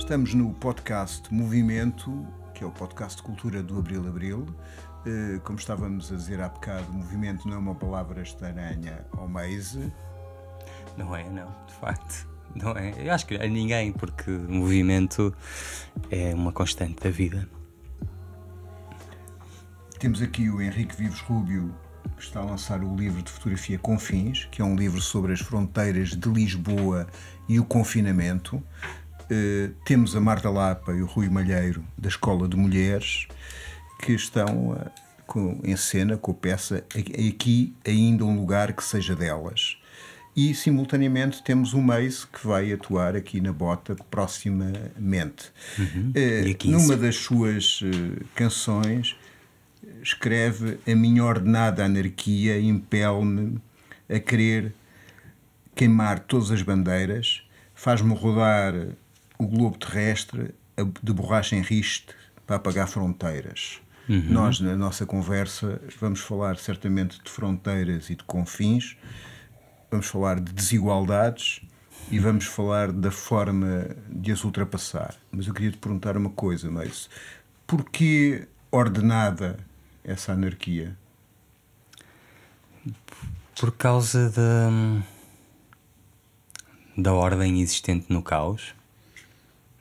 Estamos no podcast Movimento, que é o podcast de cultura do Abril Abril. Como estávamos a dizer há bocado, movimento não é uma palavra estranha ao Meise. Não é, não, de facto. Não é. Eu acho que a ninguém, porque o movimento é uma constante da vida. Temos aqui o Henrique Vives Rúbio, que está a lançar o livro de fotografia Confins, que é um livro sobre as fronteiras de Lisboa e o confinamento. Temos a Marta Lapa e o Rui Malheiro, da Escola de Mulheres, que estão em cena com a peça Aqui Ainda um Lugar que Seja Delas. E, simultaneamente, temos o Meise, que vai atuar aqui na Bota proximamente. Numa das suas canções, escreve: a minha ordenada anarquia impele-me a querer queimar todas as bandeiras, faz-me rodar o globo terrestre de borracha em riste para apagar fronteiras. Nós, na nossa conversa, vamos falar certamente de fronteiras e de confins, vamos falar de desigualdades e vamos falar da forma de as ultrapassar. Mas eu queria te perguntar uma coisa, Meise. Porquê ordenada essa anarquia? Por causa da ordem existente no caos,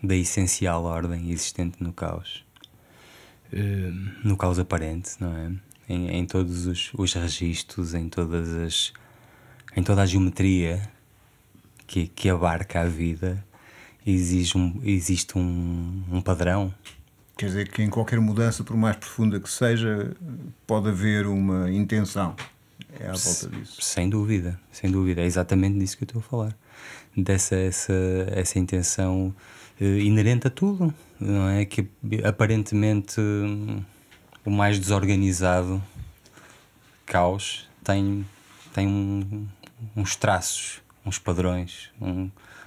da essencial ordem existente no caos aparente, não é? Em todos os registros, em toda a geometria que abarca a vida, existe um padrão. Quer dizer que em qualquer mudança, por mais profunda que seja, pode haver uma intenção. É à volta disso. Sem dúvida, sem dúvida. É exatamente disso que eu estou a falar. Essa intenção inerente a tudo, não é? Que aparentemente o mais desorganizado caos tem uns traços, uns padrões,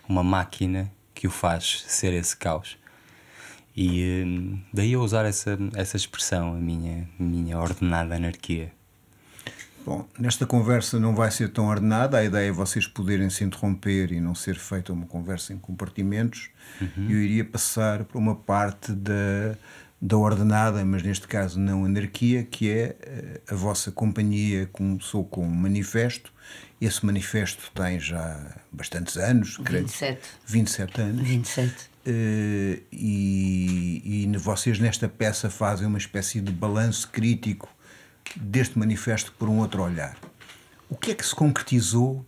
uma máquina que o faz ser esse caos. E daí eu usar essa expressão, a minha ordenada anarquia. Bom, nesta conversa não vai ser tão ordenada, a ideia é vocês poderem se interromper e não ser feita uma conversa em compartimentos. Eu iria passar para uma parte da ordenada, mas neste caso não anarquia, que é a vossa companhia começou com um manifesto. Esse manifesto tem já bastantes anos, 27 anos. 27. E vocês nesta peça fazem uma espécie de balanço crítico deste manifesto por um outro olhar. O que é que se concretizou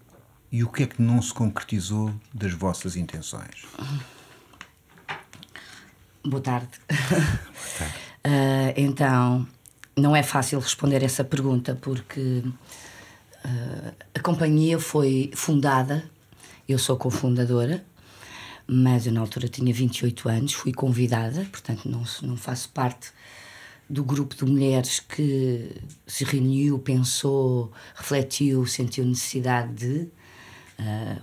e o que é que não se concretizou das vossas intenções? Boa tarde. Então, não é fácil responder essa pergunta porque a companhia foi fundada, eu sou cofundadora, mas eu na altura tinha 28 anos, fui convidada, portanto não faço parte do grupo de mulheres que se reuniu, pensou, refletiu, sentiu necessidade de.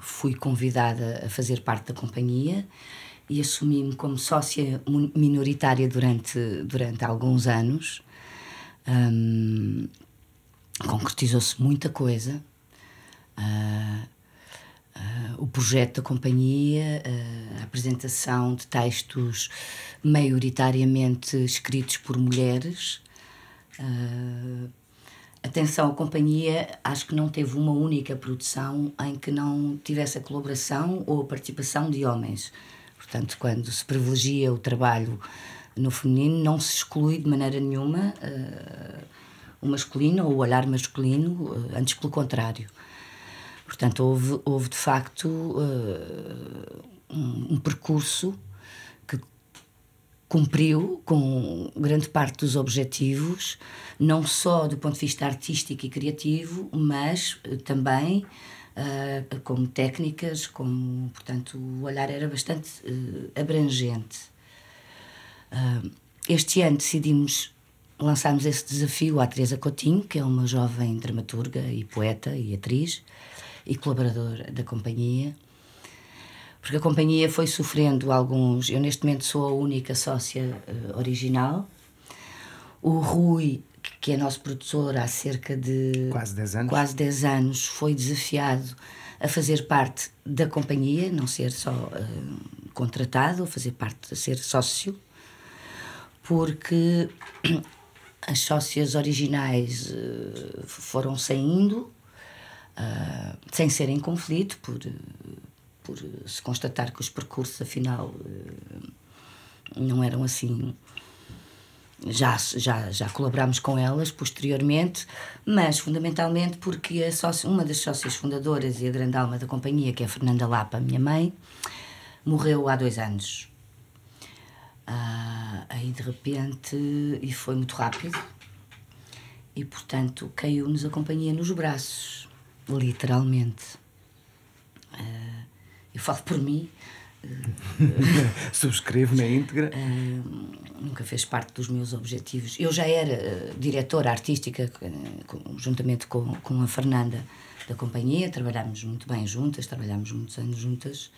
Fui convidada a fazer parte da companhia e assumi-me como sócia minoritária durante alguns anos. Concretizou-se muita coisa. O projeto da companhia, a apresentação de textos maioritariamente escritos por mulheres. Atenção, a companhia acho que não teve uma única produção em que não tivesse a colaboração ou a participação de homens. Portanto, quando se privilegia o trabalho no feminino, não se exclui de maneira nenhuma o masculino ou o olhar masculino, antes pelo contrário. Portanto, houve de facto um percurso que cumpriu com grande parte dos objetivos, não só do ponto de vista artístico e criativo, mas também como técnicas, portanto, o olhar era bastante abrangente. Este ano lançámos esse desafio à Teresa Coutinho, que é uma jovem dramaturga e poeta e atriz, e colaboradora da companhia, porque a companhia foi sofrendo alguns... Eu neste momento sou a única sócia original. O Rui, que é nosso produtor há cerca de quase 10 anos, foi desafiado a fazer parte da companhia, não ser só contratado, a fazer parte, a ser sócio, porque as sócias originais foram saindo, sem ser em conflito, por se constatar que os percursos, afinal, não eram assim. Já colaborámos com elas posteriormente, mas fundamentalmente porque uma das sócias fundadoras e a grande alma da companhia, que é a Fernanda Lapa, minha mãe, morreu há 2 anos. Aí de repente, e foi muito rápido, e portanto caiu-nos a companhia nos braços, literalmente. Eu falo por mim. Subscrevo na íntegra. Nunca fez parte dos meus objetivos. Eu já era diretora artística, juntamente com a Fernanda, da companhia. Trabalhámos muito bem juntas, trabalhámos muitos anos juntas.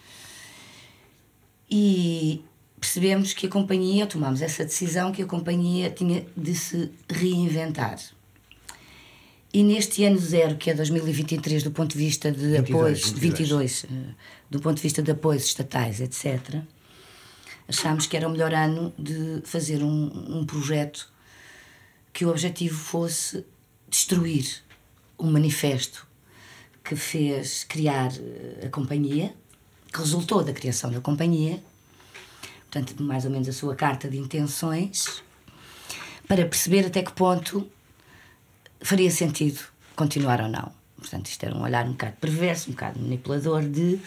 E percebemos que a companhia, tomámos essa decisão, que a companhia tinha de se reinventar. E neste ano zero, que é 2023, do ponto de vista de apoios, 22, do ponto de vista de apoios estatais, etc., achámos que era o melhor ano de fazer um projeto que o objetivo fosse destruir o manifesto que fez criar a companhia, que resultou da criação da companhia, portanto, mais ou menos a sua carta de intenções, para perceber até que ponto faria sentido continuar ou não. Portanto, isto era um olhar um bocado perverso, um bocado manipulador de...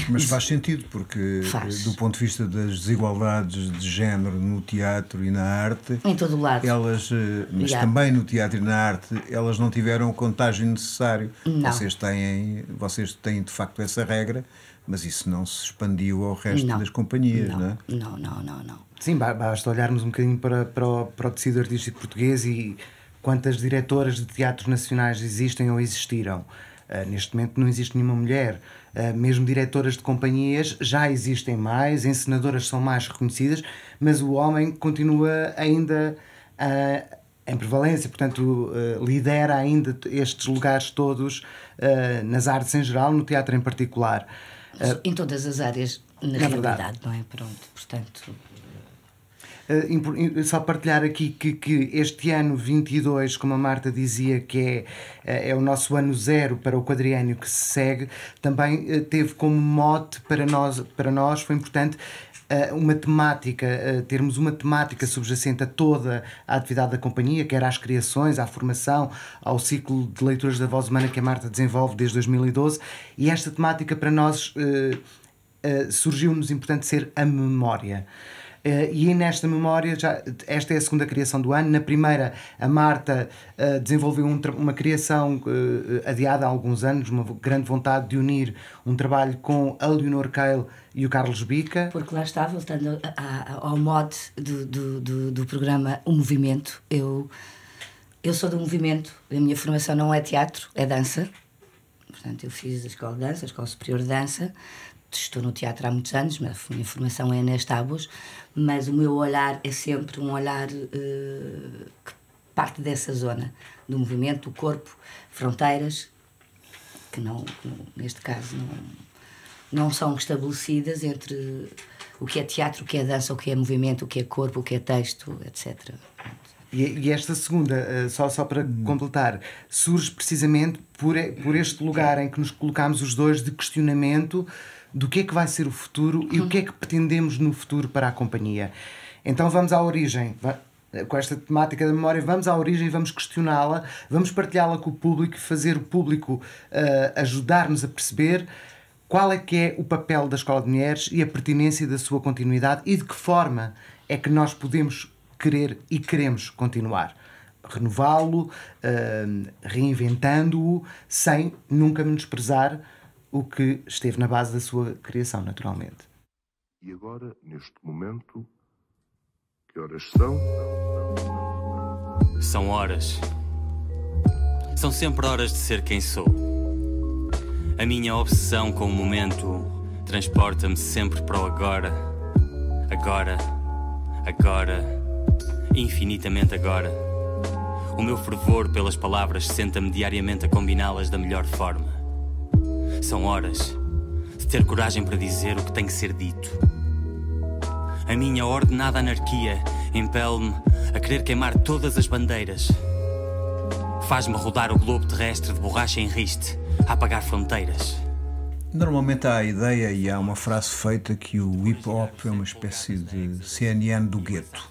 Mas faz sentido, porque do ponto de vista das desigualdades de género no teatro e na arte... Em todo o lado. Elas, mas também no teatro e na arte, elas não tiveram o contágio necessário. Não. Vocês têm de facto essa regra, mas isso não se expandiu ao resto das companhias, não é? Não. Sim, basta olharmos um bocadinho para o tecido artístico português e quantas diretoras de teatros nacionais existem ou existiram. Neste momento não existe nenhuma mulher. Mesmo diretoras de companhias já existem mais, encenadoras são mais reconhecidas, mas o homem continua ainda em prevalência, portanto lidera ainda estes lugares todos nas artes em geral, no teatro em particular. Em todas as áreas, na realidade, não é? Pronto, portanto... Só partilhar aqui que este ano 22, como a Marta dizia, que é o nosso ano zero para o quadriênio que se segue, também teve como mote para nós foi importante uma temática, termos uma temática subjacente a toda a atividade da companhia, quer às criações, à formação, ao ciclo de leituras da voz humana que a Marta desenvolve desde 2012, e esta temática para nós surgiu-nos importante ser a memória. E nesta memória, esta é a segunda criação do ano. Na primeira, a Marta desenvolveu uma criação adiada há alguns anos, uma grande vontade de unir um trabalho com a Leonor Keil e o Carlos Bica. Porque lá está, voltando ao mote do programa O Movimento, eu sou do movimento, a minha formação não é teatro, é dança. Portanto, eu fiz a Escola de Dança, a Escola Superior de Dança. Estou no teatro há muitos anos, mas a minha formação é nas tábuas, mas o meu olhar é sempre um olhar que parte dessa zona do movimento, do corpo, fronteiras, que não, neste caso não são estabelecidas entre o que é teatro, o que é dança, o que é movimento, o que é corpo, o que é texto, etc. E esta segunda, só para completar, surge precisamente por este lugar em que nos colocamos os dois de questionamento do que é que vai ser o futuro e o que é que pretendemos no futuro para a companhia. Então vamos à origem, com esta temática da memória, vamos à origem e vamos questioná-la, vamos partilhá-la com o público, fazer o público ajudar-nos a perceber qual é que é o papel da Escola de Mulheres e a pertinência da sua continuidade e de que forma é que nós podemos querer e queremos continuar. Renová-lo, reinventando-o, sem nunca menosprezar o que esteve na base da sua criação, naturalmente. E agora, neste momento, que horas são? São horas. São sempre horas de ser quem sou. A minha obsessão com o momento transporta-me sempre para o agora. Agora. Infinitamente agora. O meu fervor pelas palavras senta-me diariamente a combiná-las da melhor forma. São horas de ter coragem para dizer o que tem que ser dito. A minha ordenada anarquia impele-me a querer queimar todas as bandeiras. Faz-me rodar o globo terrestre de borracha em riste, a apagar fronteiras. Normalmente há a ideia e há uma frase feita que o hip-hop é uma espécie de CNN do gueto.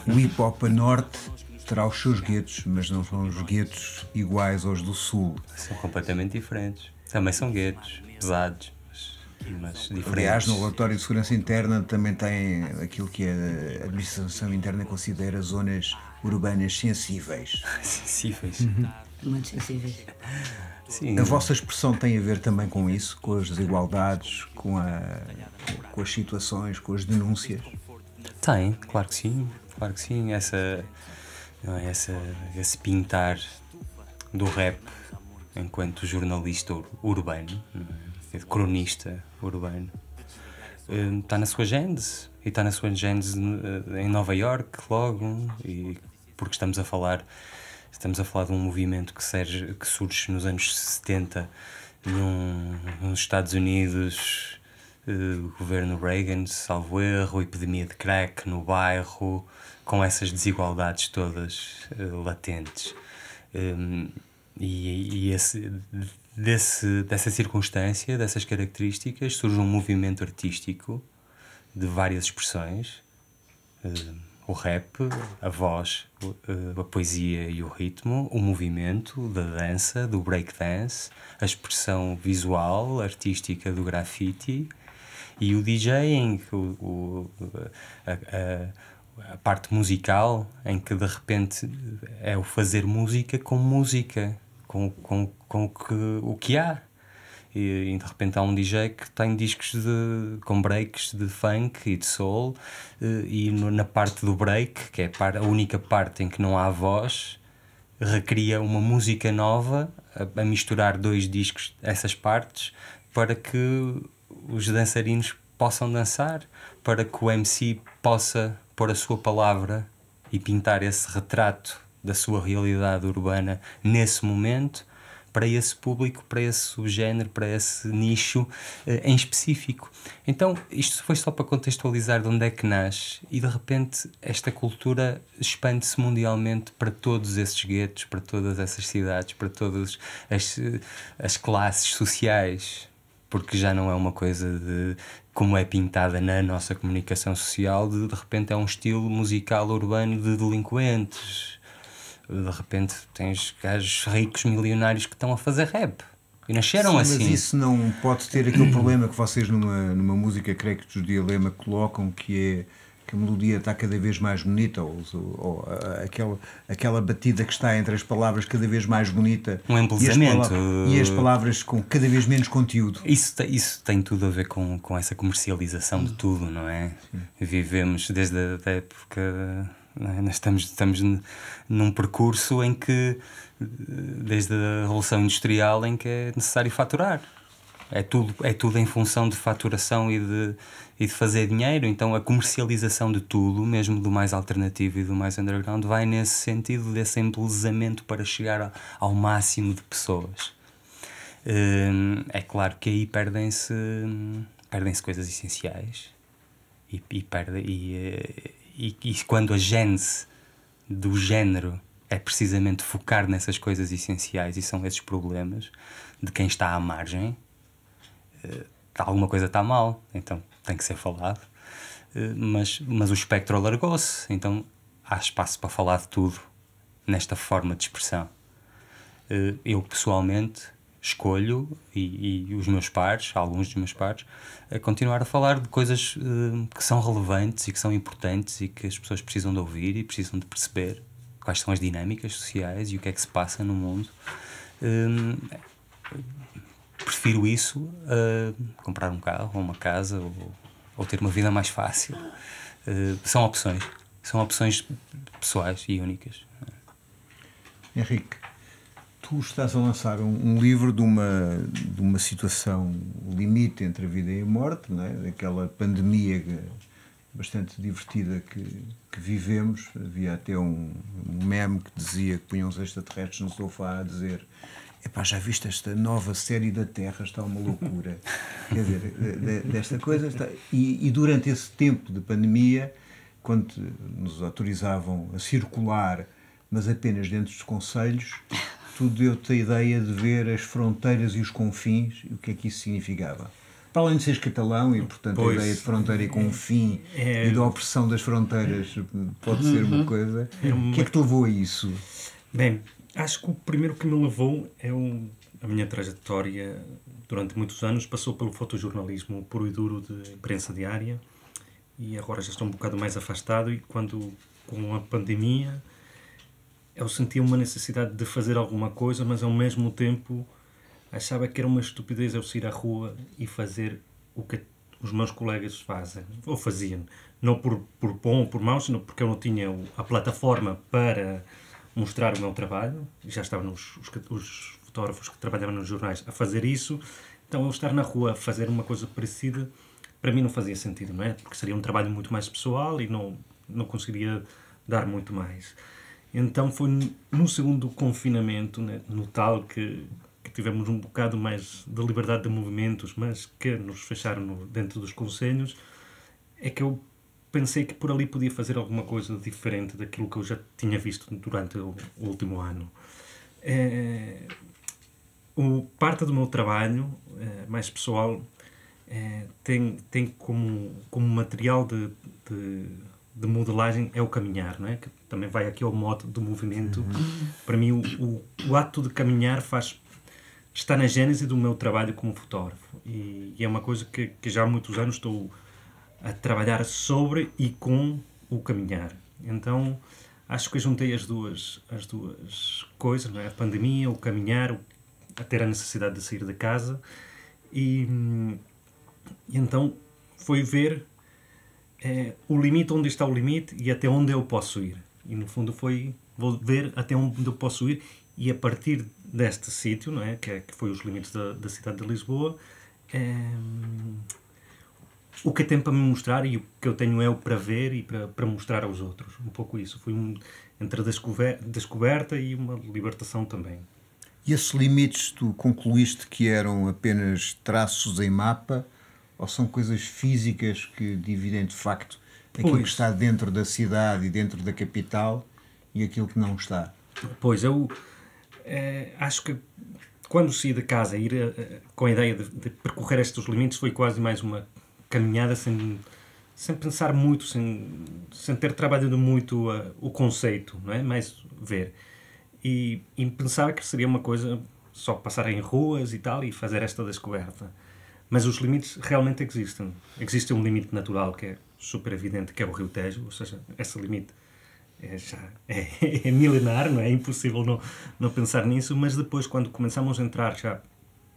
O hip-hop a norte terá os seus guetos, mas não são os guetos iguais aos do sul. São completamente diferentes. Também são guetos, pesados, mas diferentes. Aliás, no relatório de segurança interna também tem aquilo que a administração interna considera zonas urbanas sensíveis. Sensíveis. Muito sensíveis. Sim. A vossa expressão tem a ver também com isso, com as desigualdades, com as situações, com as denúncias? Tem, claro que sim. Claro que sim. Esse pintar do rap enquanto jornalista urbano, cronista urbano, está na sua gênese. E está na sua gênese em Nova Iorque, logo, e porque estamos a falar de um movimento que surge nos anos 70 nos Estados Unidos, governo Reagan, salvo erro, epidemia de crack no bairro, com essas desigualdades todas latentes. Dessa circunstância, dessas características, surge um movimento artístico de várias expressões. O rap, a voz, a poesia e o ritmo, o movimento da dança, do breakdance, a expressão visual, artística do grafite e o DJing, a parte musical, em que de repente é o fazer música com música, com o que há. E de repente há um DJ que tem discos com breaks de funk e de soul, e na parte do break, que é a única parte em que não há voz, recria uma música nova a misturar dois discos, essas partes, para que os dançarinos possam dançar, para que o MC possa pôr a sua palavra e pintar esse retrato da sua realidade urbana nesse momento, para esse público, para esse subgénero, para esse nicho em específico. Então, isto foi só para contextualizar de onde é que nasce, e de repente esta cultura expande-se mundialmente para todos esses guetos, para todas essas cidades, para todas as classes sociais, porque já não é uma coisa de como é pintada na nossa comunicação social, de repente é um estilo musical urbano de delinquentes. De repente tens gajos ricos, milionários que estão a fazer rap e nasceram assim. Mas isso não pode ter aquele problema que vocês numa música, creio que dos Dilema, colocam, que é que a melodia está cada vez mais bonita, ou aquela batida que está entre as palavras cada vez mais bonita, um embelezamento, e as palavras com cada vez menos conteúdo. Isso tem tudo a ver com essa comercialização de tudo, não é? Sim. Vivemos desde a época... Nós estamos num percurso em que, desde a Revolução Industrial, em que é necessário faturar. É tudo em função de faturação e de fazer dinheiro. Então a comercialização de tudo, mesmo do mais alternativo e do mais underground, vai nesse sentido, desse embelezamento para chegar ao máximo de pessoas. É claro que aí perdem-se coisas essenciais e quando a gênese do género é precisamente focar nessas coisas essenciais, e são esses problemas de quem está à margem, alguma coisa está mal, então tem que ser falado, mas o espectro alargou-se, então há espaço para falar de tudo nesta forma de expressão. Eu pessoalmente escolho, e os meus pares, alguns dos meus pares, a continuar a falar de coisas que são relevantes e que são importantes e que as pessoas precisam de ouvir e precisam de perceber quais são as dinâmicas sociais e o que é que se passa no mundo. Prefiro isso a comprar um carro ou uma casa ou ter uma vida mais fácil. São opções pessoais e únicas. Henrique, tu estás a lançar um livro de uma situação limite entre a vida e a morte, não é? Daquela pandemia bastante divertida que vivemos. Havia até um meme que dizia que punham os extraterrestres no sofá a dizer: epá, já viste esta nova série da Terra, está uma loucura. Quer dizer, desta coisa está... e durante esse tempo de pandemia, quando nos autorizavam a circular, mas apenas dentro dos concelhos, tu deu-te a ideia de ver as fronteiras e os confins e o que é que isso significava. Para além de seres catalão e, portanto, a ideia de fronteira e confim e da opressão das fronteiras pode ser uma coisa. O que é que te levou a isso? Bem, acho que o primeiro que me levou é a minha trajetória. Durante muitos anos passou pelo fotojornalismo puro e duro de imprensa diária e agora já estou um bocado mais afastado e quando, com a pandemia, eu sentia uma necessidade de fazer alguma coisa, mas ao mesmo tempo achava que era uma estupidez eu sair à rua e fazer o que os meus colegas fazem, ou faziam. Não por bom ou por mau, senão porque eu não tinha a plataforma para mostrar o meu trabalho. Já estavam os fotógrafos que trabalhavam nos jornais a fazer isso. Então eu estar na rua a fazer uma coisa parecida, para mim não fazia sentido, não é? Porque seria um trabalho muito mais pessoal e não conseguiria dar muito mais. Então foi no segundo confinamento, né, no tal que tivemos um bocado mais de liberdade de movimentos, mas que nos fecharam dentro dos concelhos, é que eu pensei que por ali podia fazer alguma coisa diferente daquilo que eu já tinha visto durante o último ano. Parte do meu trabalho, mais pessoal, tem como material de modelagem é o caminhar, não é? Que também vai aqui ao mote do movimento. Para mim, o ato de caminhar está na gênese do meu trabalho como fotógrafo e é uma coisa que já há muitos anos estou a trabalhar sobre e com o caminhar. Então acho que juntei as duas coisas, não é? A pandemia, o caminhar, a ter a necessidade de sair de casa e então foi ver o limite, onde está o limite e até onde eu posso ir. E no fundo vou ver até onde eu posso ir e a partir deste sítio, não é? Que foi os limites da cidade de Lisboa, o que tem para me mostrar e o que eu tenho eu para ver e para mostrar aos outros. Um pouco isso. Foi entre a descoberta e uma libertação também. E esses limites tu concluíste que eram apenas traços em mapa ou são coisas físicas que dividem de facto aquilo que está dentro da cidade e dentro da capital e aquilo que não está? Pois, eu acho que quando saí de casa ir com a ideia de percorrer estes limites foi quase mais uma caminhada sem pensar muito, sem ter trabalhado muito o conceito, não é? Mais ver. E pensava que seria uma coisa só passar em ruas e tal e fazer esta descoberta. Mas os limites realmente existem. Existe um limite natural que é super evidente, que é o Rio Tejo, ou seja, esse limite é milenar, não é? É impossível não pensar nisso, mas depois, quando começamos a entrar já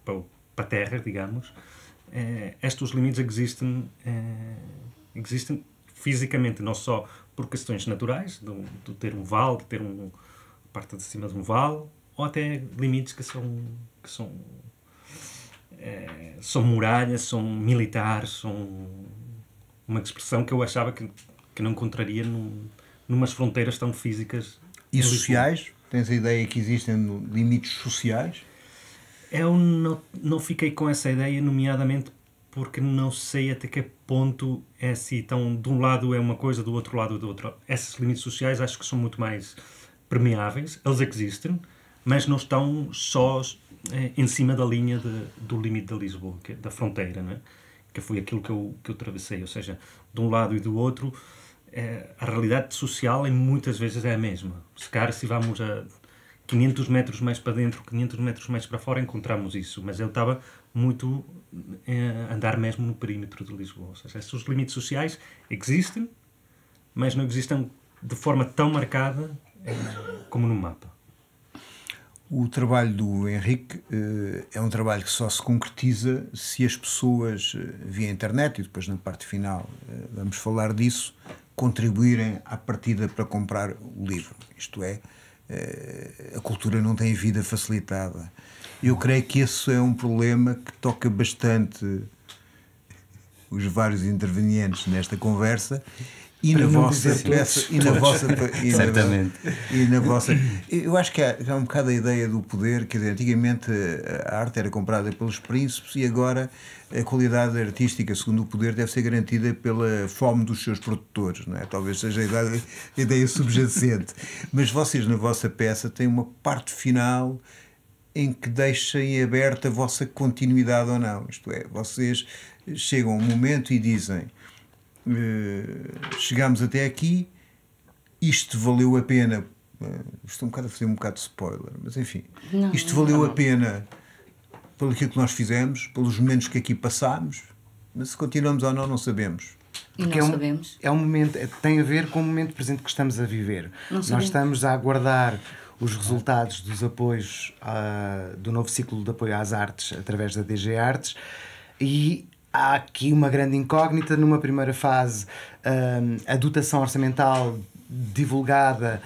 para a terra, digamos, estes limites existem fisicamente, não só por questões naturais, de ter um vale, de ter a parte de cima de um vale, ou até limites que são muralhas, são militares, são uma expressão que eu achava que não encontraria numas fronteiras tão físicas. E sociais? Tens a ideia que existem limites sociais? Eu não fiquei com essa ideia, nomeadamente porque não sei até que ponto é assim, então de um lado é uma coisa, do outro lado é do outro. Esses limites sociais acho que são muito mais permeáveis, eles existem, mas não estão só em cima da linha do limite de Lisboa, da fronteira, não é? Que foi aquilo que eu atravessei, ou seja, de um lado e do outro, a realidade social muitas vezes é a mesma. Se calhar se vamos a 500 metros mais para dentro, 500 metros mais para fora, encontramos isso, mas eu estava muito a andar mesmo no perímetro de Lisboa, ou seja, esses limites sociais existem, mas não existem de forma tão marcada como no mapa. O trabalho do Henrique é um trabalho que só se concretiza se as pessoas, via internet, e depois na parte final vamos falar disso, contribuírem à partida para comprar o livro. Isto é, a cultura não tem vida facilitada. Eu creio que esse é um problema que toca bastante os vários intervenientes nesta conversa E na Para não vossa dizer peça, todos. e na vossa, Certamente. e na vossa. Eu acho que há um bocado a ideia do poder, quer dizer, antigamente a arte era comprada pelos príncipes e agora a qualidade artística, segundo o poder, deve ser garantida pela fome dos seus produtores, não é? Talvez seja a ideia subjacente. Mas vocês, na vossa peça, têm uma parte final em que deixem aberta a vossa continuidade ou não. Isto é, vocês chegam a um momento e dizem: chegámos até aqui, isto valeu a pena. Estou a fazer um bocado de spoiler, mas enfim, isto valeu a pena pelo que nós fizemos, pelos momentos que aqui passámos, mas se continuamos ou não sabemos. E Porque não sabemos. É um momento, tem a ver com o momento presente que estamos a viver. Nós estamos a aguardar os resultados dos apoios do novo ciclo de apoio às artes através da DG Artes, e há aqui uma grande incógnita. Numa primeira fase, a dotação orçamental divulgada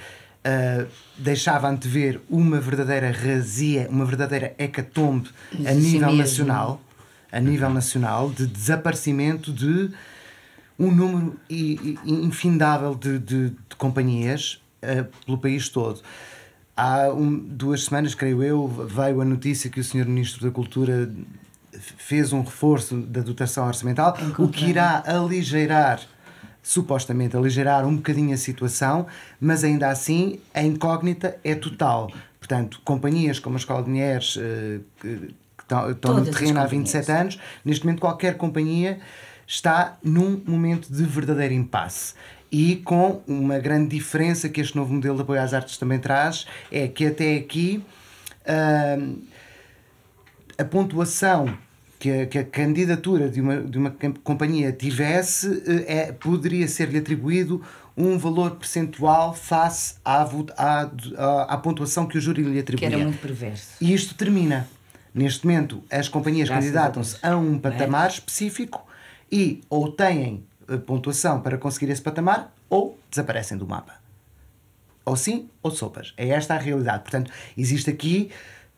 deixava antever uma verdadeira razia, uma verdadeira hecatombe a nível nacional, de desaparecimento de um número infindável de companhias pelo país todo. Há 2 semanas, creio eu, veio a notícia que o Sr. Ministro da Cultura fez um reforço da dotação orçamental, o que irá supostamente aligeirar um bocadinho a situação, mas ainda assim a incógnita é total. Portanto, companhias como a Escola de Mulheres, que estão no terreno há 27 anos, neste momento qualquer companhia está num momento de verdadeiro impasse. E com uma grande diferença que este novo modelo de apoio às artes também traz, é que até aqui a pontuação que a candidatura de uma companhia tivesse poderia ser-lhe atribuído um valor percentual face à pontuação que o júri lhe atribuía. Que era muito perverso. E isto termina. Neste momento, as companhias candidatam-se a um patamar específico e ou têm pontuação para conseguir esse patamar ou desaparecem do mapa. Ou sim ou sopas. É esta a realidade. Portanto, existe aqui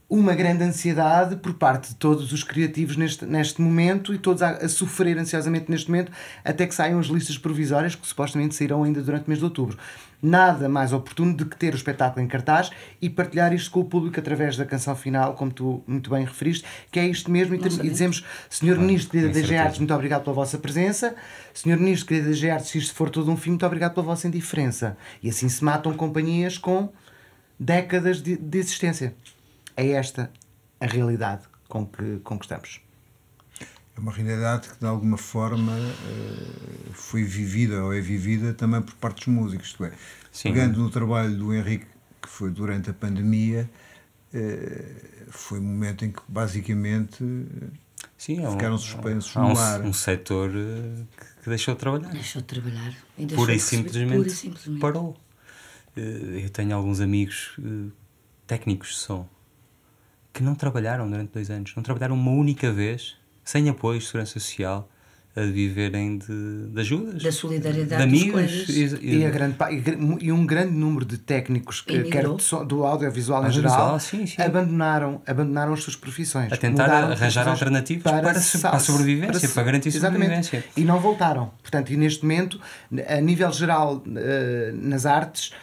uma grande ansiedade por parte de todos os criativos neste momento, e todos a sofrer ansiosamente neste momento até que saiam as listas provisórias, que supostamente sairão ainda durante o mês de outubro. Nada mais oportuno do que ter o espetáculo em cartaz e partilhar isto com o público através da canção final, como tu muito bem referiste, que é isto mesmo. E dizemos: Sr. Ministro, querida DG Artes, muito obrigado pela vossa presença. Sr. Ministro, querida DG Artes, se isto for todo um fim, muito obrigado pela vossa indiferença. E assim se matam companhias com décadas de existência. É esta a realidade com que estamos. É uma realidade que de alguma forma foi vivida ou é vivida também por parte dos músicos. Isto é, pegando no trabalho do Henrique, que foi durante a pandemia, foi um momento em que basicamente ficaram suspensos no ar. Um setor que deixou de trabalhar. Deixou de trabalhar. Pura e simplesmente parou. Eu tenho alguns amigos técnicos de som que não trabalharam durante 2 anos, não trabalharam uma única vez, sem apoio de segurança social, a viverem de ajudas, da solidariedade, de amigos, e um grande número de técnicos quer do audiovisual em geral, abandonaram as suas profissões, a tentar arranjar alternativas para a sobrevivência, para garantir a sobrevivência, e não voltaram. Portanto, e neste momento, a nível geral, nas artes,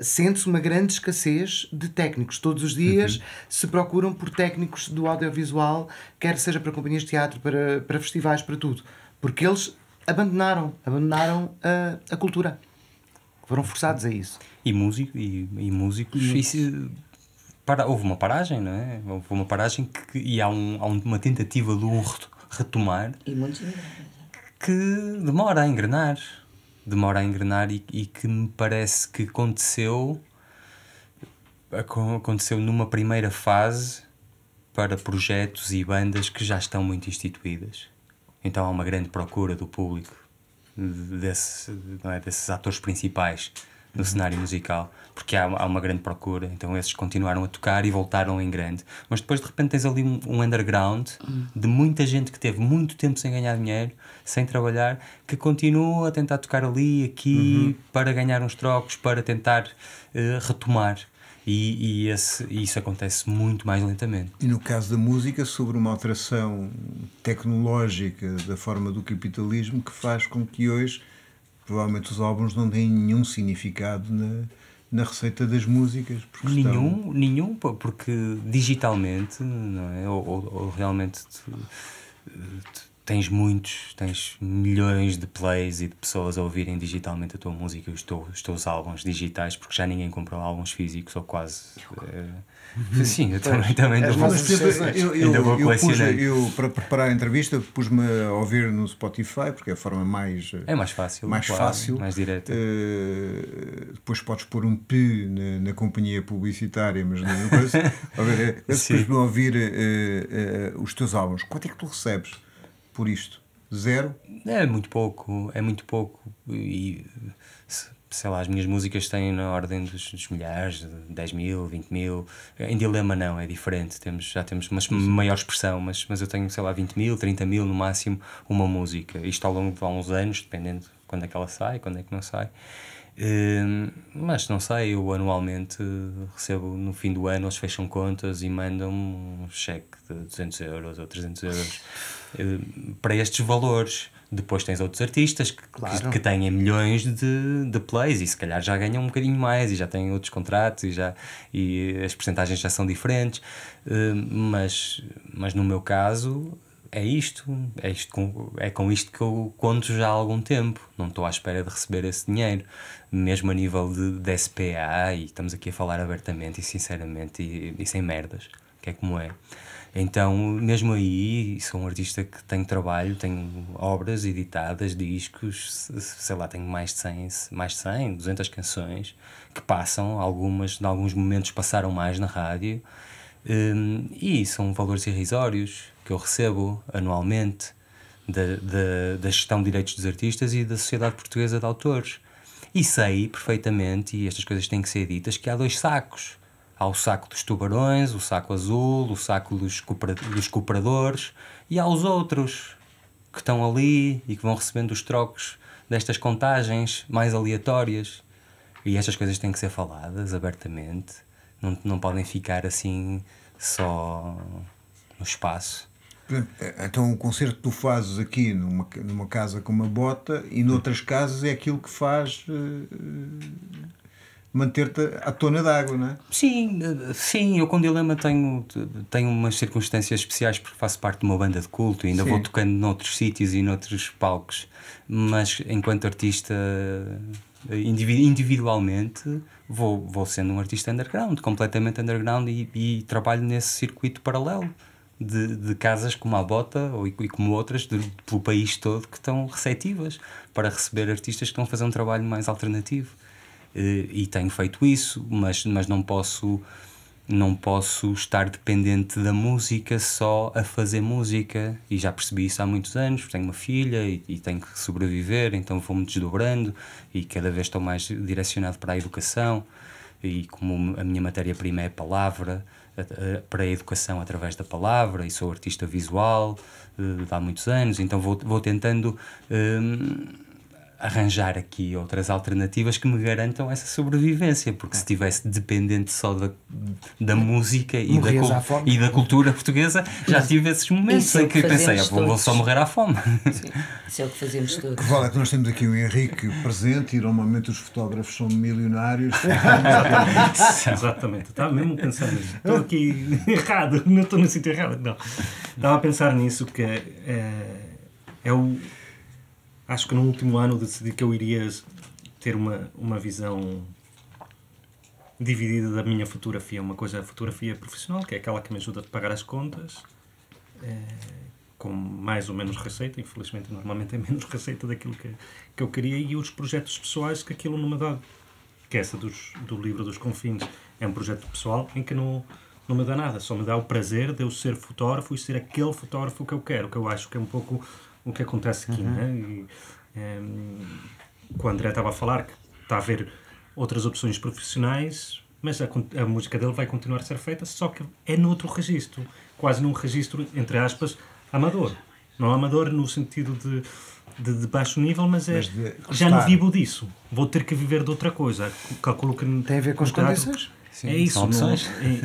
sente-se uma grande escassez de técnicos. Todos os dias se procuram por técnicos do audiovisual, quer seja para companhias de teatro, para festivais, para tudo. Porque eles abandonaram a cultura. Foram forçados a isso. E músicos... houve uma paragem, não é? Houve uma paragem e há uma tentativa de retomar, e muitos que demora a engrenar e que me parece que aconteceu numa primeira fase para projetos e bandas que já estão muito instituídas. Então há uma grande procura do público desses atores principais no cenário musical, porque há uma grande procura. Então esses continuaram a tocar e voltaram em grande, mas depois de repente tens ali um underground de muita gente que teve muito tempo sem ganhar dinheiro, sem trabalhar, que continua a tentar tocar ali, aqui, para ganhar uns trocos, para tentar retomar. E isso acontece muito mais lentamente. E no caso da música, sobre uma alteração tecnológica da forma do capitalismo que faz com que hoje provavelmente os álbuns não têm nenhum significado na receita das músicas. Nenhum, porque digitalmente, não é? Ou realmente tens milhões de plays e de pessoas a ouvirem digitalmente a tua música e os teus álbuns digitais, porque já ninguém comprou álbuns físicos, ou quase. Sim, eu também ainda vou colecionar. Eu, para preparar a entrevista, pus-me a ouvir no Spotify, porque é a forma mais... É mais fácil. Mais direta. Depois podes pôr um P na companhia publicitária, mas não coisa. Depois-me a ouvir os teus álbuns. Quanto é que tu recebes por isto? 0? É muito pouco. E... sei lá, as minhas músicas têm na ordem dos milhares, 10 mil, 20 mil. Em Dilema não, é diferente, já temos uma maior expressão, mas eu tenho, sei lá, 20 mil, 30 mil no máximo uma música. Isto ao longo de alguns anos, dependendo de quando é que ela sai, quando é que não sai. Mas não sei, eu anualmente recebo, no fim do ano eles fecham contas e mandam-me um cheque de 200 euros ou 300 euros para estes valores. Depois tens outros artistas que têm milhões de plays e se calhar já ganham um bocadinho mais e já têm outros contratos e as percentagens já são diferentes, mas no meu caso é com isto que eu conto já há algum tempo. Não estou à espera de receber esse dinheiro, mesmo a nível de SPA, e estamos aqui a falar abertamente e sinceramente e sem merdas, que é como é. Então, mesmo aí, sou um artista que tem trabalho, tenho obras editadas, discos, sei lá, tenho mais de 100, 200 canções que passam, alguns momentos passaram mais na rádio, e são valores irrisórios que eu recebo anualmente da gestão de direitos dos artistas e da Sociedade Portuguesa de Autores. E sei perfeitamente, e estas coisas têm que ser ditas, que há 2 sacos. Há o saco dos tubarões, o saco azul, o saco dos cooperadores, e há os outros que estão ali e que vão recebendo os trocos destas contagens mais aleatórias. E estas coisas têm que ser faladas abertamente, não podem ficar assim só no espaço. Então o concerto que tu fazes aqui numa casa com uma bota e noutras casas é aquilo que faz... manter-te à tona d'água, não é? Sim, eu com Dilema tenho umas circunstâncias especiais porque faço parte de uma banda de culto e ainda vou tocando noutros sítios e noutros palcos, mas enquanto artista individualmente vou sendo um artista underground, completamente underground, e trabalho nesse circuito paralelo de casas como a Bota e como outras pelo país todo que estão receptivas para receber artistas que estão a fazer um trabalho mais alternativo. E tenho feito isso, mas não posso estar dependente da música só a fazer música, e já percebi isso há muitos anos. Tenho uma filha e tenho que sobreviver, então vou-me desdobrando e cada vez estou mais direcionado para a educação, e como a minha matéria-prima é a palavra, para a educação através da palavra, e sou artista visual há muitos anos, então vou tentando arranjar aqui outras alternativas que me garantam essa sobrevivência, porque se estivesse dependente só da música e da cultura portuguesa, já tive esses momentos em que pensei, vou só morrer à fome. Sim, isso é o que fazemos todos. Que vale é que nós temos aqui o Henrique presente e normalmente os fotógrafos são milionários. Exatamente, estava mesmo a pensar nisso. Estou aqui errado, não estou no sítio errado. Não. Estava a pensar nisso, que acho que no último ano decidi que eu iria ter uma visão dividida da minha fotografia. Uma coisa é a fotografia profissional, que é aquela que me ajuda a pagar as contas, com mais ou menos receita. Infelizmente, normalmente é menos receita daquilo que eu queria, e os projetos pessoais, que aquilo não me dá. Que essa do livro dos Confins é um projeto pessoal em que não me dá nada, só me dá o prazer de eu ser fotógrafo e ser aquele fotógrafo que eu quero, que eu acho que é um pouco o que acontece aqui, né? O André estava a falar que está a haver outras opções profissionais, mas a música dele vai continuar a ser feita, só que é noutro registro, quase num registro, entre aspas, amador. Não amador no sentido de baixo nível, mas já não vivo disso. Vou ter que viver de outra coisa. Calculo que tem a ver com as condições? Sim, é isso.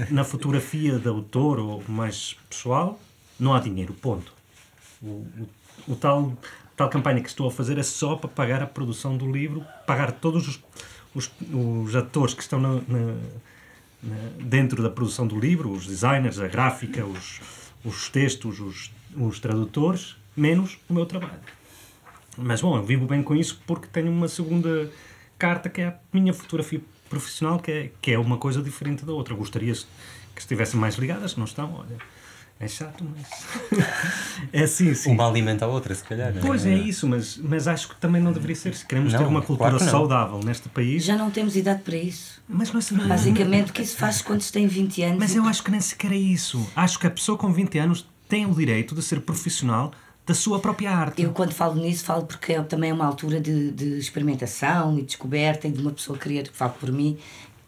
Na fotografia de autor ou mais pessoal, não há dinheiro, ponto. tal campanha que estou a fazer é só para pagar a produção do livro, pagar todos os atores que estão dentro da produção do livro, os designers, a gráfica, os textos, os tradutores, menos o meu trabalho. Mas, bom, eu vivo bem com isso porque tenho uma segunda carta, que é a minha fotografia profissional, que é uma coisa diferente da outra. Gostaria que estivessem mais ligadas, não estão, olha. É chato, mas... é assim, sim. Uma alimenta a outra, se calhar. Pois é isso, mas acho que também não deveria ser. Se queremos ter uma cultura saudável neste país... Já não temos idade para isso. Mas não, basicamente, o que isso faz quando se tem 20 anos? Mas eu acho que nem sequer é isso. Acho que a pessoa com 20 anos tem o direito de ser profissional da sua própria arte. Eu, quando falo nisso, falo porque também é uma altura de experimentação e descoberta, e de uma pessoa querer, falo por mim,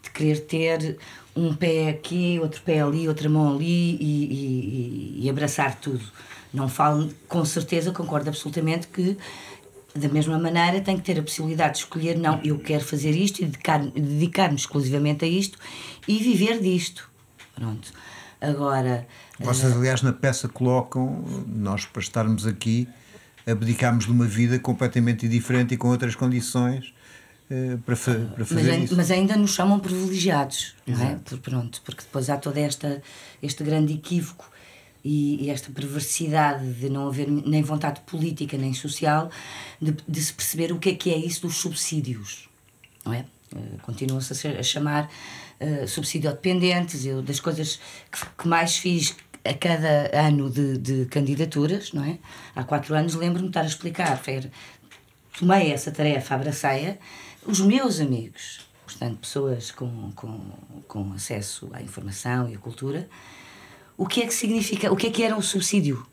de querer ter um pé aqui, outro pé ali, outra mão ali e abraçar tudo. Não falo, com certeza, concordo absolutamente que, da mesma maneira, tem que ter a possibilidade de escolher, não, eu quero fazer isto e dedicar-me exclusivamente a isto e viver disto. Pronto. Agora... Vocês, aliás, na peça colocam, nós, para estarmos aqui, abdicámos de uma vida completamente diferente e com outras condições para fazer isso. Mas ainda nos chamam privilegiados, não é? Pronto, porque depois há todo este grande equívoco e esta perversidade de não haver nem vontade política nem social de se perceber o que é isso dos subsídios, não é? Continua-se a chamar subsídio a dependentes. Eu, das coisas que mais fiz a cada ano de candidaturas, não é? Há 4 anos lembro-me de estar a explicar, tomei essa tarefa, abracei-a, os meus amigos, portanto pessoas com acesso à informação e à cultura, o que é que significa, o que é que era o subsídio?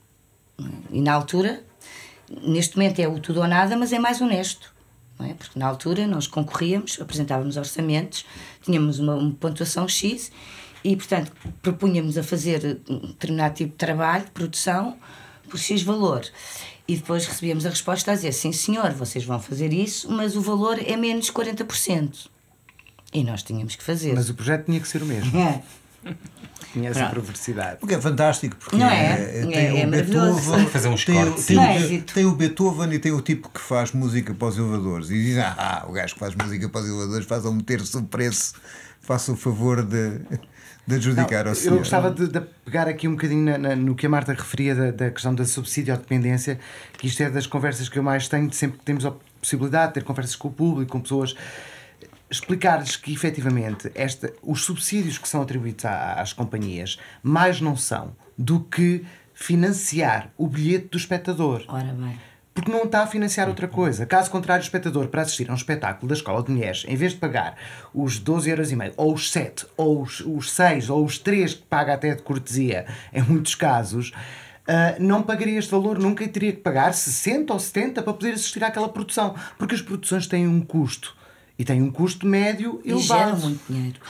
E na altura, neste momento é o tudo ou nada, mas é mais honesto. Não é? Porque na altura nós concorríamos, apresentávamos orçamentos, tínhamos uma pontuação X e, portanto, propunhamos a fazer um determinado tipo de trabalho, de produção, por X valor. E depois recebíamos a resposta a dizer, sim senhor, vocês vão fazer isso, mas o valor é menos 40%. E nós tínhamos que fazer. Mas o projeto tinha que ser o mesmo. É. Tinha essa perversidade. Porque é fantástico, porque não é? Tem o Beethoven, fazer uns cortes. Tem o Beethoven e tem o tipo que faz música para os elevadores. E diz, o gajo que faz música para os elevadores faz um terço do preço, faça o favor de adjudicar ao senhor. Eu gostava de pegar aqui um bocadinho no que a Marta referia da questão da subsídio à dependência, que isto é das conversas que eu mais tenho, sempre que temos a possibilidade de ter conversas com o público, com pessoas, explicar-lhes que efetivamente os subsídios que são atribuídos às companhias mais não são do que financiar o bilhete do espectador. Ora bem. Porque não está a financiar outra coisa. Caso contrário, o espectador, para assistir a um espetáculo da Escola de Mulheres, em vez de pagar os 12,5€, ou os 7, ou os 6, ou os 3 que paga até de cortesia, em muitos casos, não pagaria este valor nunca e teria que pagar 60 ou 70 para poder assistir àquela produção. Porque as produções têm um custo. E têm um custo médio elevado. E geram muito dinheiro.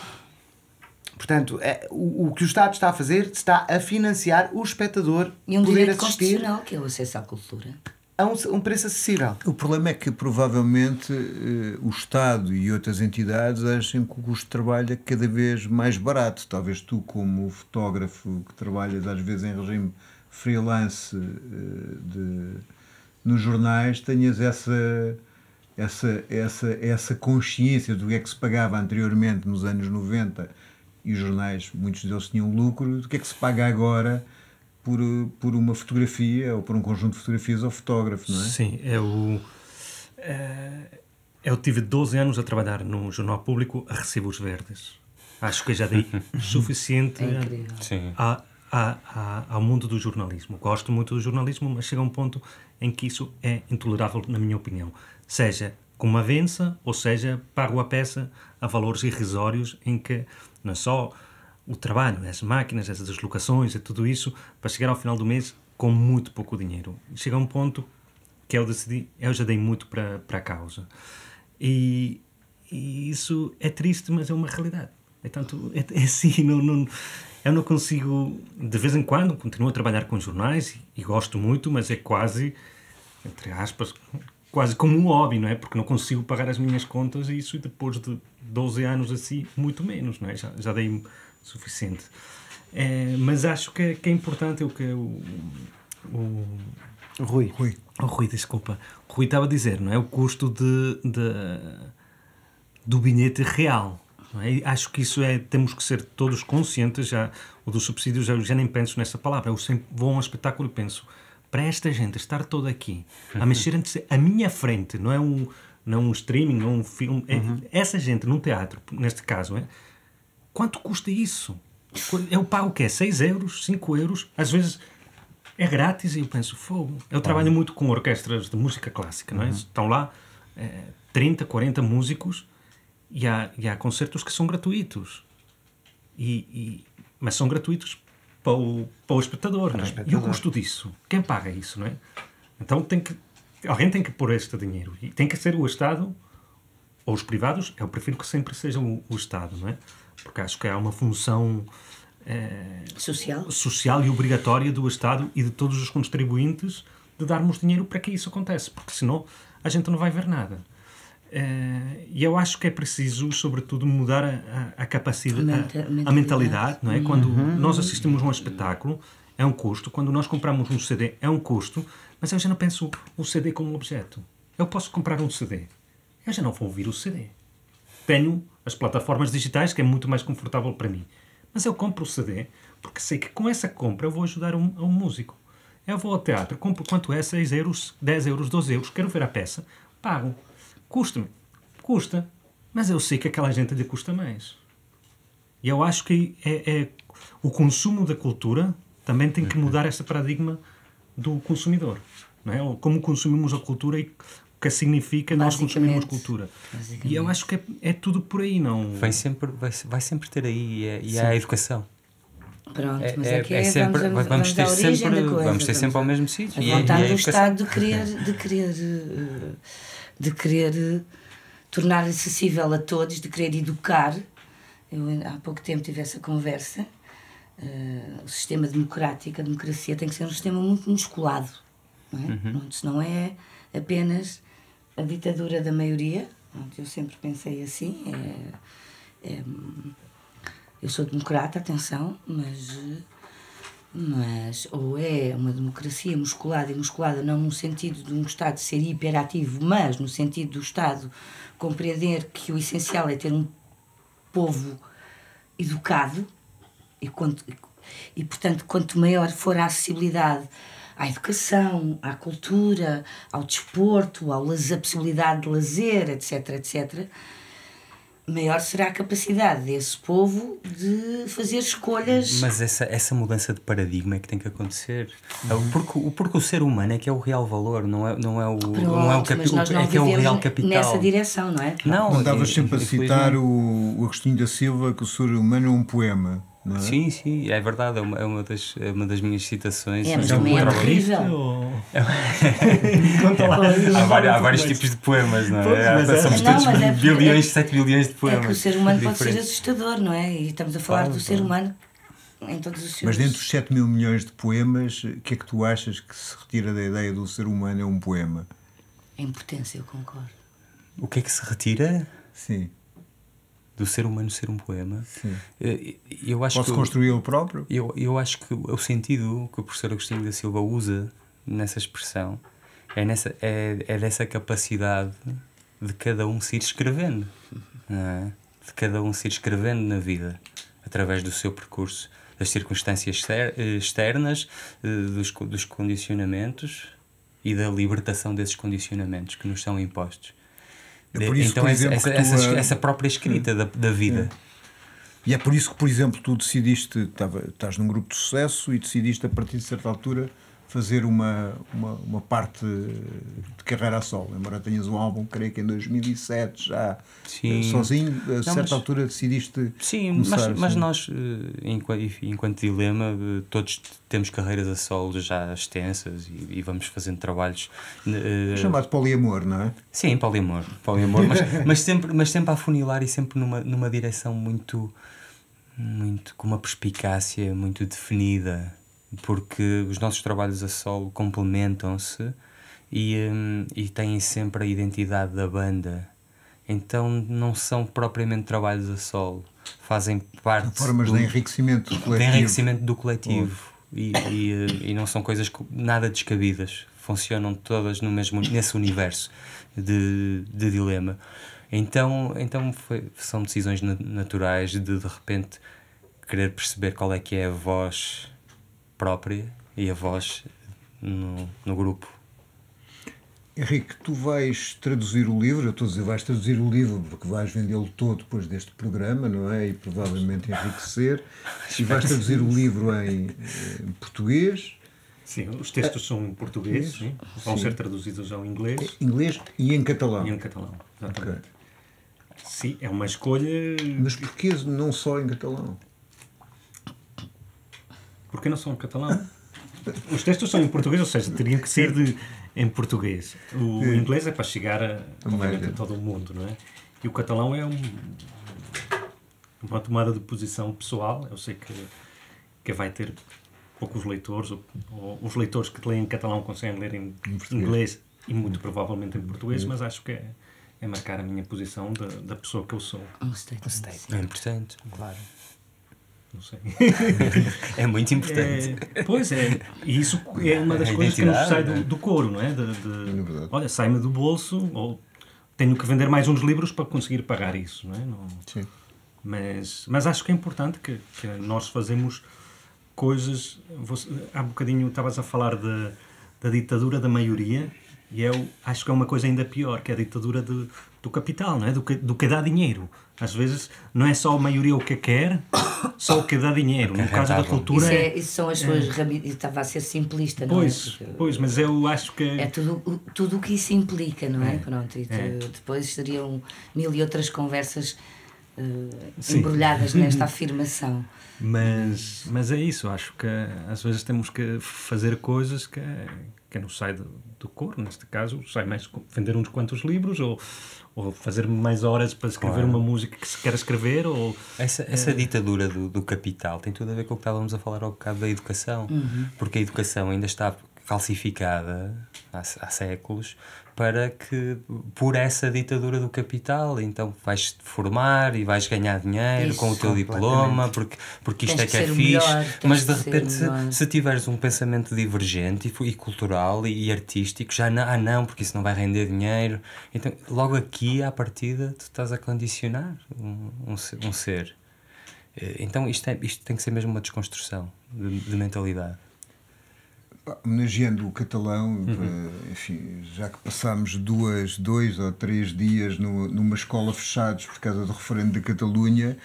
Portanto, o que o Estado está a fazer, está a financiar o espectador e um poder direito assistir constitucional, que é o acesso à cultura. A um preço acessível. O problema é que provavelmente o Estado e outras entidades achem que o custo de trabalho é cada vez mais barato. Talvez tu, como fotógrafo que trabalhas às vezes em regime freelance nos jornais, tenhas essa consciência do que é que se pagava anteriormente nos anos 90 e os jornais, muitos deles tinham lucro, do que é que se paga agora por uma fotografia ou por um conjunto de fotografias ao fotógrafo, não é? Sim, eu tive 12 anos a trabalhar no Jornal Público a recibos verdes. Acho que já dei suficiente ao mundo do jornalismo. Gosto muito do jornalismo, mas chega um ponto em que isso é intolerável, na minha opinião. Seja com uma avença, ou seja, pago a peça a valores irrisórios em que não é só o trabalho, as máquinas, as deslocações e tudo isso, para chegar ao final do mês com muito pouco dinheiro. Chega a um ponto que eu decidi, eu já dei muito para a causa. E isso é triste, mas é uma realidade. É assim, eu não consigo, de vez em quando, continuo a trabalhar com jornais e gosto muito, mas é quase, entre aspas, quase como um hobby, não é? Porque não consigo pagar as minhas contas e isso depois de 12 anos assim, muito menos, não é? Já dei suficiente. Mas acho que é importante o que Rui. Oh, Rui, desculpa. O Rui estava a dizer, não é? O custo do bilhete real. Não é? Acho que isso temos que ser todos conscientes. Já, o dos subsídios, já nem penso nessa palavra. Eu sempre vou a um espetáculo e penso, para esta gente estar toda aqui, a mexer à minha frente, não é um streaming, não é um filme. Essa gente num teatro, neste caso, quanto custa isso? Eu pago o quê? 6 euros, 5 euros? Às vezes é grátis e eu penso, fogo. Eu trabalho muito com orquestras de música clássica, não é? Estão lá 30, 40 músicos e há concertos que são gratuitos. Mas são gratuitos para o espectador, não é? E o custo disso? Quem paga isso, não é? Então alguém tem que pôr este dinheiro. E tem que ser o Estado ou os privados. Eu prefiro que sempre seja o Estado, não é? Porque acho que há uma função social e obrigatória do Estado e de todos os contribuintes de darmos dinheiro para que isso aconteça, porque senão a gente não vai ver nada. E eu acho que é preciso, sobretudo, mudar a capacidade, a mentalidade, não é? Quando nós assistimos a um espetáculo, é um custo. Quando nós compramos um CD, é um custo. Mas eu já não penso o CD como um objeto. Eu posso comprar um CD. Eu já não vou ouvir o CD. Tenho as plataformas digitais, que é muito mais confortável para mim. Mas eu compro o CD porque sei que com essa compra eu vou ajudar um músico. Eu vou ao teatro, compro quanto é? 6 euros, 10 euros, 12 euros, quero ver a peça, pago. Custa-me? Custa. Mas eu sei que aquela gente lhe custa mais. E eu acho que o consumo da cultura também tem que mudar esse paradigma do consumidor. Não é? Como consumimos a cultura e o que significa nós consumirmos cultura. E eu acho que é tudo por aí, não? Vai sempre ter aí e a educação. Pronto, mas aqui vamos ter sempre ao mesmo sítio. A vontade do Estado de querer tornar acessível a todos, de querer educar. Eu há pouco tempo tive essa conversa. O sistema democrático, a democracia tem que ser um sistema muito musculado, não é? Pronto, se não é apenas a ditadura da maioria. Pronto, eu sempre pensei assim. Eu sou democrata, atenção, mas ou é uma democracia musculada, e musculada não no sentido de um Estado ser hiperativo, mas no sentido do Estado compreender que o essencial é ter um povo educado e portanto, quanto maior for a acessibilidade à educação, à cultura, ao desporto, à possibilidade de lazer, etc., etc., maior será a capacidade desse povo de fazer escolhas. Mas essa mudança de paradigma é que tem que acontecer. Porque o ser humano é que é o real valor, não é o capital, é que é o real capital. Nessa direção, não é? Não estavas sempre a citar o Agostinho da Silva, que o ser humano é um poema. Não é? Sim, é verdade, é uma das minhas citações. Mas também é terrível. Há vários tipos de poemas, não é? Somos todos 7 bilhões de poemas. É que o ser humano pode ser assustador, não é? E estamos a falar do ser humano em todos os seus... Mas dentro dos 7 mil milhões de poemas, o que é que tu achas que se retira da ideia do ser humano é um poema? A impotência, eu concordo. O que é que se retira? Sim. Do ser humano ser um poema. Sim. Eu acho Posso construí-lo próprio? Eu acho que o sentido que o professor Agostinho da Silva usa nessa expressão é dessa capacidade de cada um se ir escrevendo, não é? De cada um se ir escrevendo na vida através do seu percurso, das circunstâncias externas, dos condicionamentos e da libertação desses condicionamentos que nos são impostos. É por isso, então por exemplo, essa própria escrita da vida. E é por isso que, por exemplo, tu decidiste, estás num grupo de sucesso e decidiste a partir de certa altura fazer uma parte de carreira a solo, embora tenhas um álbum, creio que em 2007 já. Sim. Sozinho, a certa altura decidiste começar. Mas nós, enquanto Dilema, todos temos carreiras a solo já extensas e vamos fazendo trabalhos chamado poliamor, não é? Sim, poliamor mas sempre a afunilar e sempre numa direção muito com uma perspicácia muito definida, porque os nossos trabalhos a solo complementam-se e têm sempre a identidade da banda. Então não são propriamente trabalhos a solo, fazem parte formas de enriquecimento do coletivo. E não são coisas nada descabidas. funcionam todas nesse universo de dilema. Então são decisões naturais de repente querer perceber qual é que é a voz própria e a voz no grupo. Henrique, tu vais traduzir o livro, eu estou a dizer vais traduzir o livro porque vais vendê-lo todo depois deste programa, não é? E provavelmente enriquecer. E vais traduzir o livro em português. Sim, os textos são em português, sim. Vão ser traduzidos ao inglês. Inglês e em catalão. E em catalão, exatamente. Okay. Sim, é uma escolha... Mas porquê não só em catalão? Porquê não são em catalão? Os textos são em português, ou seja, teriam que ser em português. O inglês é para chegar a todo o mundo, não é? E o catalão é uma tomada de posição pessoal. Eu sei que vai ter poucos leitores, ou os leitores que leem em catalão conseguem ler em inglês e muito provavelmente em português, mas acho que é marcar a minha posição da pessoa que eu sou. É importante. Claro. Não sei. É muito importante. Pois é. E isso é uma das coisas que nos sai do coro, não é? Olha, sai-me do bolso, ou tenho que vender mais uns livros para conseguir pagar isso, não é? Não, sim. Mas acho que é importante que nós fazemos coisas... Há bocadinho estavas a falar da ditadura da maioria, e eu acho que é uma coisa ainda pior, que é a ditadura do capital, não é? Do que dá dinheiro. Às vezes não é só a maioria o que quer, só o que dá dinheiro. No caso da cultura... Isso são as suas ramificações. Estava a ser simplista, não é? Pois, mas eu acho que... É tudo o que isso implica, não é? Pronto, e depois seriam 1000 e outras conversas embrulhadas nesta afirmação. Mas é isso, acho que às vezes temos que fazer coisas que não sai do coro, neste caso, sai mais vender uns quantos livros, ou fazer mais horas para escrever uma música que se quer escrever, ou... Essa ditadura do capital tem tudo a ver com o que estávamos a falar ao bocado da educação, porque a educação ainda está calcificada há séculos por essa ditadura do capital. Então vais-te formar e vais ganhar dinheiro com o teu diploma, porque isto é que é fixe, mas de repente se tiveres um pensamento divergente e cultural e artístico, já não, porque isso não vai render dinheiro. Então logo aqui à partida tu estás a condicionar um ser. Então isto tem que ser mesmo uma desconstrução de mentalidade. Homenageando o catalão, enfim, já que passámos 2 ou 3 dias numa escola fechados por causa do referendo da Catalunha,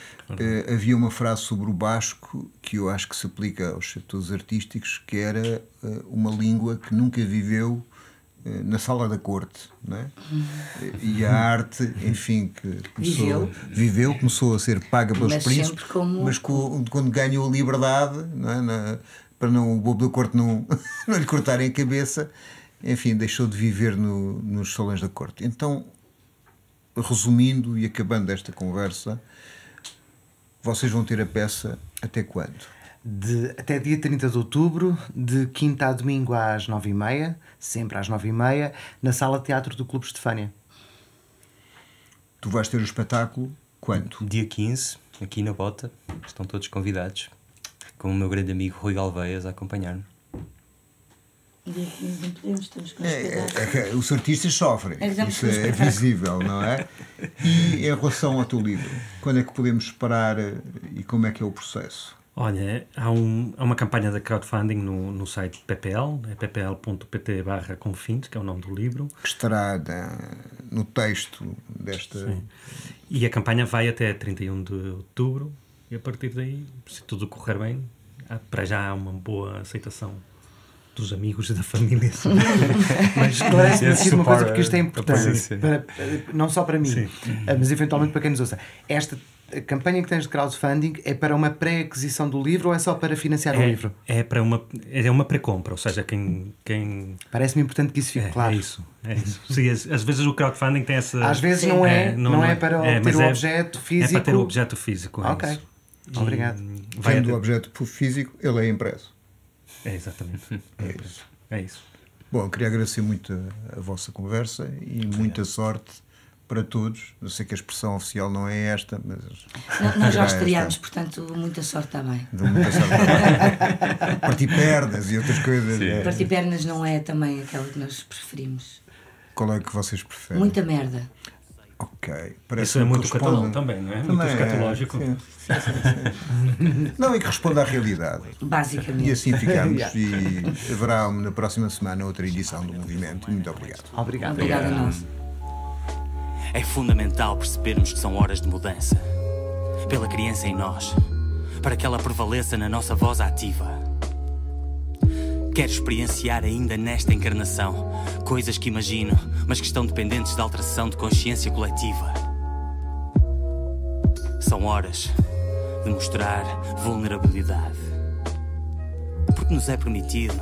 havia uma frase sobre o basco que eu acho que se aplica aos setores artísticos, que era uma língua que nunca viveu na sala da corte, não é? E a arte, enfim, que começou a ser paga pelos príncipes, mas quando ganhou a liberdade, não é? Para o bobo da corte não lhe cortarem a cabeça, enfim, deixou de viver nos salões da corte. Então, resumindo e acabando esta conversa, vocês vão ter a peça até quando? Até dia 30 de outubro, de quinta a domingo às 9h30, sempre às 9h30, na Sala de Teatro do Clube Estefânia. Tu vais ter o espetáculo quando? Dia 15, aqui na Bota, estão todos convidados, com o meu grande amigo Rui Galveias a acompanhar-me. Dia 15 não podemos, temos que nos cuidar. Os artistas sofrem, isso é visível, não é? E em relação ao teu livro, quando é que podemos esperar e como é que é o processo? Olha, há uma campanha de crowdfunding no site PPL, é ppl.pt/confins, que é o nome do livro. Que estará no texto desta... Sim. E a campanha vai até 31 de outubro, e a partir daí, se tudo correr bem, para já há uma boa aceitação dos amigos e da família. Mas esclarece-me aqui uma coisa, porque isto é importante, não só para mim, mas eventualmente para quem nos ouça. Esta campanha que tens de crowdfunding é para uma pré-aquisição do livro ou é só para financiar o livro? É uma pré-compra, ou seja, quem... Parece-me importante que isso fique claro. É isso. Sim, às vezes o crowdfunding tem essa... Às vezes não é para ter o objeto físico. É para ter o objeto físico. Ok, obrigado. Vendo o objeto físico, ele é impresso. É, exatamente. É isso. Bom, queria agradecer muito a vossa conversa e muita sorte para todos. Eu sei que a expressão oficial não é esta, mas... Nós já estreámos, portanto, muita sorte também. Muita sorte. Partir pernas e outras coisas. Partir pernas não é também aquela que nós preferimos. Qual é que vocês preferem? Muita merda. Ok. Isso é muito catalão também, não é? Muito escatológico. Sim. Não, é que responda à realidade. Basicamente. E assim ficamos. E haverá na próxima semana outra edição do Movimento. Muito obrigado. Obrigada a nós. É fundamental percebermos que são horas de mudança. Pela criança em nós. Para que ela prevaleça na nossa voz ativa. Quero experienciar ainda nesta encarnação coisas que imagino, mas que estão dependentes da alteração de consciência coletiva. São horas de mostrar vulnerabilidade. Porque nos é permitido.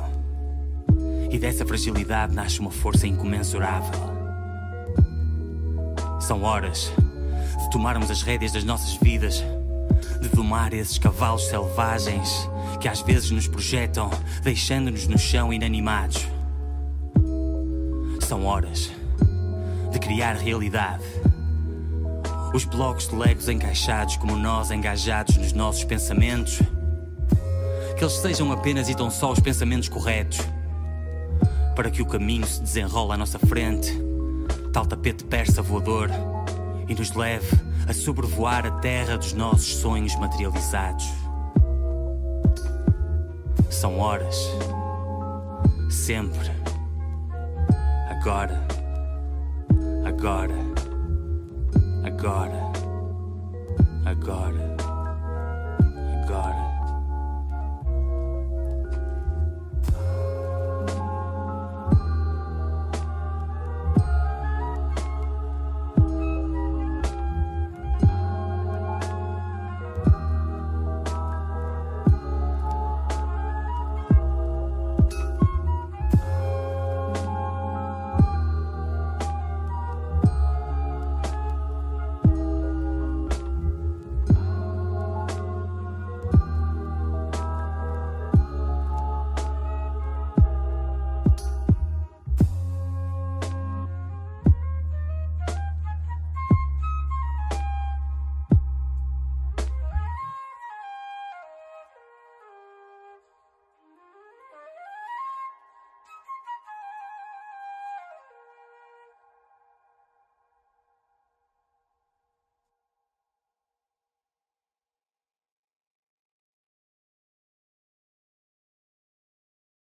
E dessa fragilidade nasce uma força incomensurável. São horas de tomarmos as rédeas das nossas vidas, de domar esses cavalos selvagens que às vezes nos projetam, deixando-nos no chão inanimados. São horas de criar realidade. Os blocos de legos encaixados como nós engajados nos nossos pensamentos. Que eles sejam apenas e tão só os pensamentos corretos, para que o caminho se desenrole à nossa frente, tal tapete persa voador, e nos leve a sobrevoar a terra dos nossos sonhos materializados. São horas. Sempre. Agora. Agora. Agora. Agora.